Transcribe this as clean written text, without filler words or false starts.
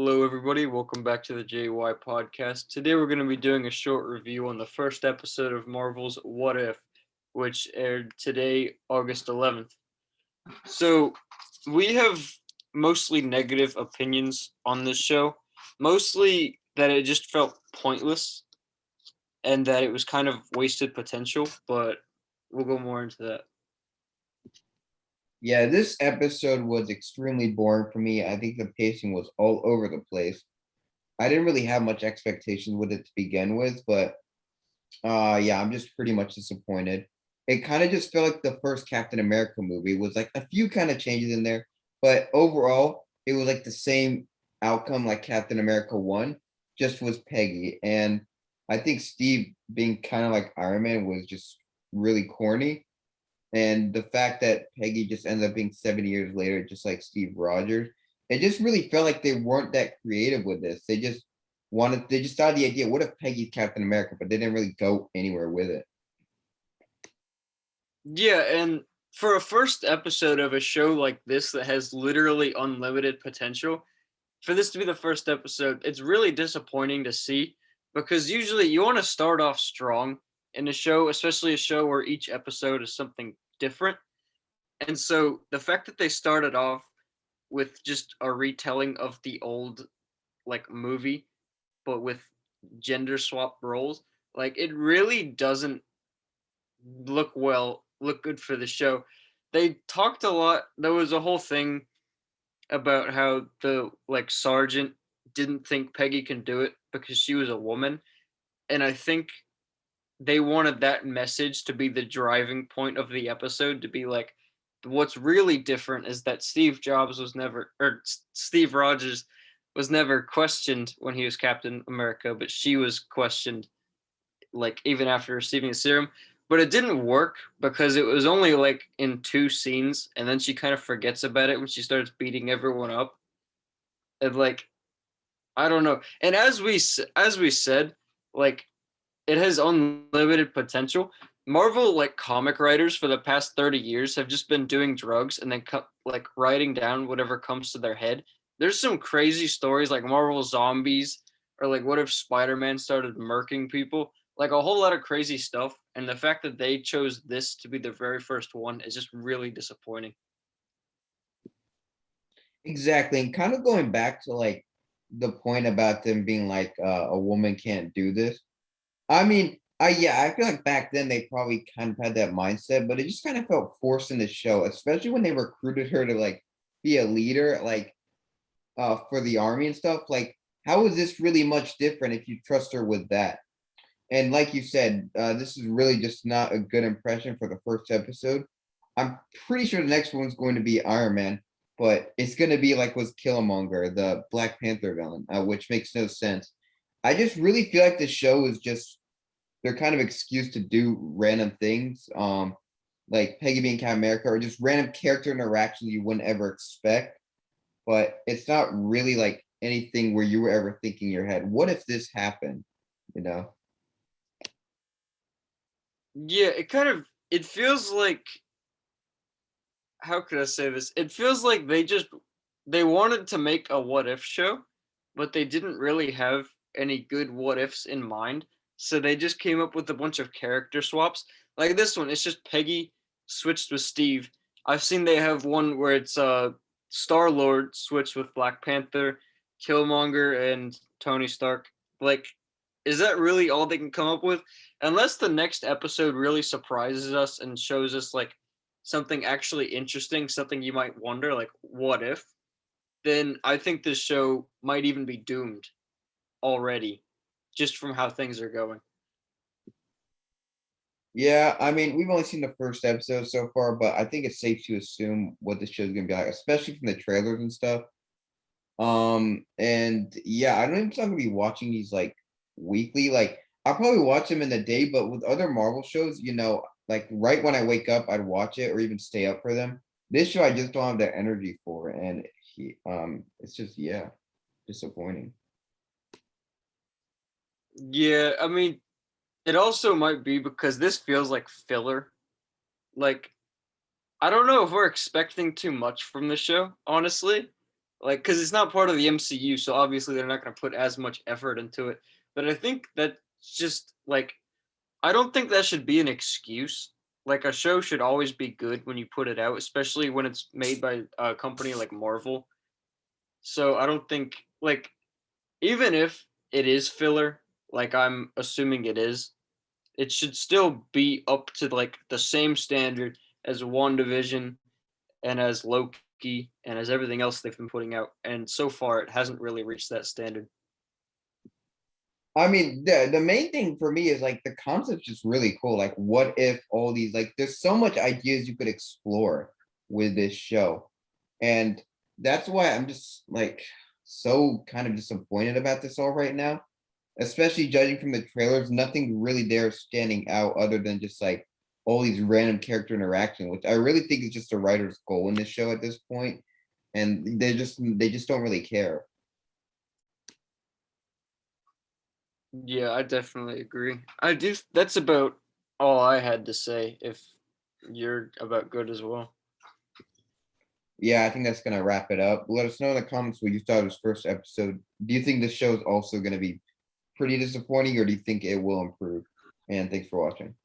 Hello, everybody. Welcome back to the JY podcast. Today, we're going to be doing a short review on the first episode of Marvel's What If, which aired today, August 11th. So, we have mostly negative opinions on this show, mostly that it just felt pointless and that it was kind of wasted potential, but we'll go more into that. Yeah, this episode was extremely boring for me. I think the pacing was all over the place. I didn't really have much expectations with it to begin with, but yeah, I'm just pretty much disappointed. It kind of just felt like the first Captain America movie was like a few kind of changes in there, but overall, it was like the same outcome like Captain America 1, just was Peggy. And I think Steve being kind of like Iron Man was just really corny. And the fact that Peggy just ended up being 7 years later, just like Steve Rogers, it just really felt like they weren't that creative with this. They just thought the idea, what if Peggy's Captain America, but they didn't really go anywhere with it. Yeah, and for a first episode of a show like this that has literally unlimited potential, for this to be the first episode, it's really disappointing to see because usually you want to start off strong in a show, especially a show where each episode is something different. And so the fact that they started off with just a retelling of the old like movie, but with gender swap roles, like it really doesn't look good for the show. They talked a lot. There was a whole thing about how the like sergeant didn't think Peggy can do it because she was a woman, and I think they wanted that message to be the driving point of the episode, to be like, what's really different is that Steve Rogers was never questioned when he was Captain America, but she was questioned like even after receiving the serum. But it didn't work because it was only like in two scenes, and then she kind of forgets about it when she starts beating everyone up. And like, I don't know. And as we said, like it has unlimited potential. Marvel like comic writers for the past 30 years have just been doing drugs and then like writing down whatever comes to their head. There's some crazy stories like Marvel Zombies, or like what if Spider-Man started murking people? Like a whole lot of crazy stuff, and the fact that they chose this to be the very first one is just really disappointing. Exactly. And kind of going back to like the point about them being like a woman can't do this. I mean, I feel like back then they probably kind of had that mindset, but it just kind of felt forced in the show, especially when they recruited her to like be a leader, like for the army and stuff. Like, how is this really much different if you trust her with that? And like you said, this is really just not a good impression for the first episode. I'm pretty sure the next one's going to be Iron Man, but it's going to be like was Killmonger, the Black Panther villain, which makes no sense. I just really feel like the show is just their kind of excuse to do random things, like Peggy being Captain America, or just random character interactions you wouldn't ever expect. But it's not really like anything where you were ever thinking in your head, what if this happened? You know? Yeah, it feels like, how could I say this? It feels like they wanted to make a what if show, but they didn't really have any good what ifs in mind. So they just came up with a bunch of character swaps. Like this one, it's just Peggy switched with Steve. I've seen they have one where it's Star Lord switched with Black Panther, Killmonger and Tony Stark. Like, is that really all they can come up with? Unless the next episode really surprises us and shows us like something actually interesting, something you might wonder, like what if, then I think this show might even be doomed already, just from how things are going. Yeah, I mean, we've only seen the first episode so far, but I think it's safe to assume what the show's gonna be like, especially from the trailers and stuff. And yeah, I don't even think I'm gonna be watching these like weekly. Like I'll probably watch them in the day, but with other Marvel shows, like right when I wake up, I'd watch it or even stay up for them. This show, I just don't have the energy for, and it's just yeah, disappointing. Yeah, I mean, it also might be because this feels like filler. Like, I don't know if we're expecting too much from the show, honestly, like because it's not part of the MCU, so obviously they're not going to put as much effort into it. But I think that's just like I don't think that should be an excuse. Like a show should always be good when you put it out, especially when it's made by a company like Marvel. So I don't think like even if it is filler, like I'm assuming it should still be up to like the same standard as WandaVision and as Loki and as everything else they've been putting out. And so far, it hasn't really reached that standard. I mean, the main thing for me is like the concept's just really cool. Like, what if all these like there's so much ideas you could explore with this show. And that's why I'm just like so kind of disappointed about this all right now. Especially judging from the trailers, nothing really there standing out other than just like all these random character interaction, which I really think is just a writer's goal in this show at this point. And they just don't really care. Yeah, I definitely agree. I do. That's about all I had to say. If you're about good as well. Yeah, I think that's gonna wrap it up. Let us know in the comments what you thought of this first episode. Do you think this show is also gonna be pretty disappointing, or do you think it will improve? And thanks for watching.